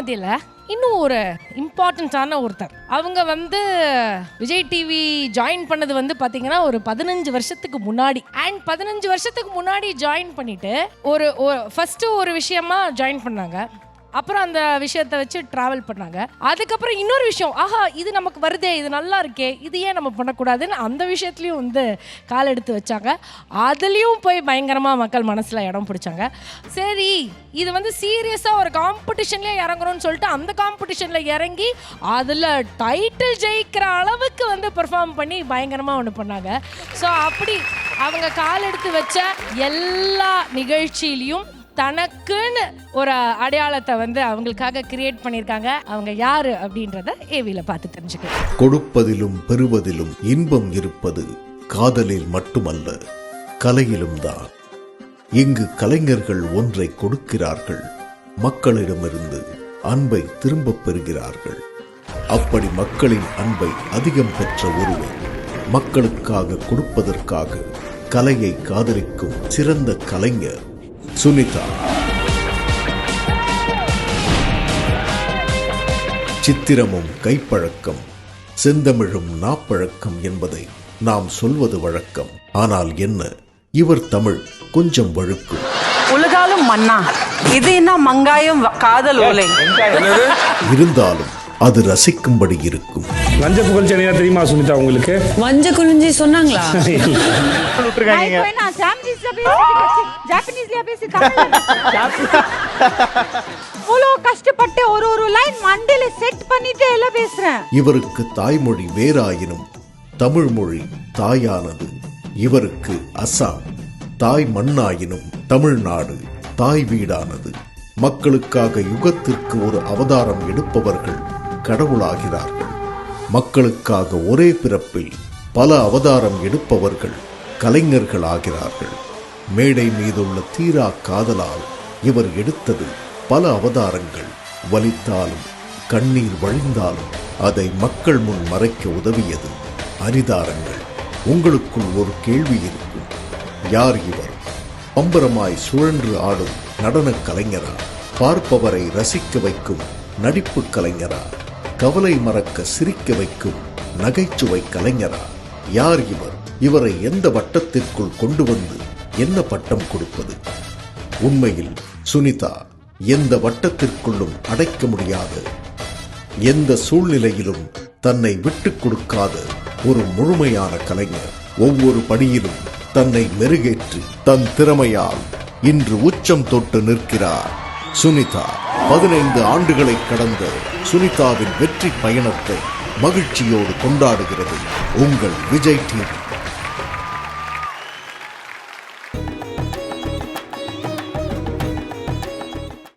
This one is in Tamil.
மத்தியில் இன்னும் ஒரு இம்பார்ட்டண்ட்டான ஒருத்தர். அவங்க விஜய் டிவி ஜாயின் பண்ணது பார்த்தீங்கன்னா ஒரு 15 வருஷத்துக்கு முன்னாடி. அண்ட் 15 வருஷத்துக்கு முன்னாடி ஜாயின் பண்ணிட்டு ஃபஸ்ட்டு ஒரு விஷயமா ஜாயின் பண்ணாங்க. அப்புறம் அந்த விஷயத்தை வச்சு ட்ராவல் பண்ணாங்க. அதுக்கப்புறம் இன்னொரு விஷயம், ஆஹா இது நமக்கு வருதே, இது நல்லா இருக்கே, இது ஏன் நம்ம பண்ணக்கூடாதுன்னு அந்த விஷயத்துலையும் கால் எடுத்து வச்சாங்க. அதுலேயும் போய் பயங்கரமாக மக்கள் மனசில் இடம் பிடிச்சாங்க. சரி இது சீரியஸாக ஒரு காம்படிஷன்லேயே இறங்குறோன்னு சொல்லிட்டு அந்த காம்படிஷனில் இறங்கி அதில் டைட்டில் ஜெயிக்கிற அளவுக்கு பெர்ஃபார்ம் பண்ணி பயங்கரமாக ஒன்று பண்ணாங்க. ஸோ அப்படி அவங்க கால் எடுத்து வச்ச எல்லா நிகழ்ச்சியிலையும் தனக்குன்னு ஒரு அடையாளத்தை அவங்களுக்காக கிரியேட் பண்ணியிருக்காங்க. அவங்க யாரு அப்படின்றத ஏவில பார்த்து தெரிஞ்சுக்கலாம். கொடுப்பதிலும் பெறுவதிலும் இன்பம் இருப்பது காதலில் மட்டுமல்ல, கலையிலும் தான். இங்கு கலைஞர்கள் ஒன்றை கொடுக்கிறார்கள், மக்களிடமிருந்து அன்பை திரும்பப் பெறுகிறார்கள். அப்படி மக்களின் அன்பை அதிகம் பெற்ற ஒருவர், மக்களுக்காக கொடுப்பதற்காக கலையை காதலிக்கும் சிறந்த கலைஞர் சுனிதா. சித்திரமும் கைப்பழக்கம், செந்தமிழும் நாப்பழக்கம் என்பதை நாம் சொல்வது வழக்கம். ஆனால் என்ன, இவர் தமிழ் கொஞ்சம் வழுக்கும். உலகாலும் மன்னா, இது என்ன மங்காயம் காதல் ஓலை. இருந்தாலும் அது ரசிக்கும்படி இருக்கும். வஞ்ச புகழ் சென்னையா தெரியுமா சுனிதா உங்களுக்கு? வஞ்ச குளிஞ்சி சொன்னாங்களா? கஷ்டப்பட்டு ஒரு லைன் மண்டையில செட் பண்ணிட்டு எல்லாம் பேசுறேன். இவருக்கு தாய்மொழி வேறாயினும் தமிழ் மொழி தாயானது. இவருக்கு அசாம் தாய் மண்ணாயினும் தமிழ்நாடு தாய் வீடானது. மக்களுக்காக யுகத்திற்கு ஒரு அவதாரம் எடுப்பவர்கள் கடவுளாகிறார்கள். மக்களுக்காக ஒரே பிறப்பில் பல அவதாரம் எடுப்பவர்கள் கலைஞர்கள் ஆகிறார்கள். மேடை மீதுள்ள தீரா காதலால் இவர் எடுத்தது பல அவதாரங்கள். வலித்தாலும் கண்ணீர் வழிந்தாலும் அதை மக்கள் முன் மறைக்க உதவியது அரிதாரங்கள். உங்களுக்குள் ஒரு கேள்வி இருக்கும், யார் இவர்? பம்பரமாய் சுழன்று ஆடும் நடன கலைஞரா? பார்ப்பவரை ரசிக்க வைக்கும் நடிப்பு கலைஞரா? கவலை மறக்க சிரிக்க வைக்கும் நகைச்சுவை கலைஞரா? யார் இவர்? இவரை எந்த வட்டத்திற்குள் கொண்டு வந்து என்ன பட்டம் கொடுப்பது? உண்மையில் சுனிதா எந்த வட்டத்திற்குள்ளும் அடைக்க முடியாத, எந்த சூழ்நிலையிலும் தன்னை விட்டுக் கொடுக்காத ஒரு முழுமையான கலைஞர். ஒவ்வொரு படியிலும் தன்னை மெருகேற்றி தன் திறமையால் இன்று உச்சம் தொட்டு நிற்கிறார் சுனிதா. 15 ஆண்டுகளை கடந்த சுனிதாவின் வெற்றி பயணத்தை மகிழ்ச்சியோடு கொண்டாடுகிறது உங்கள் விஜய் டிவி.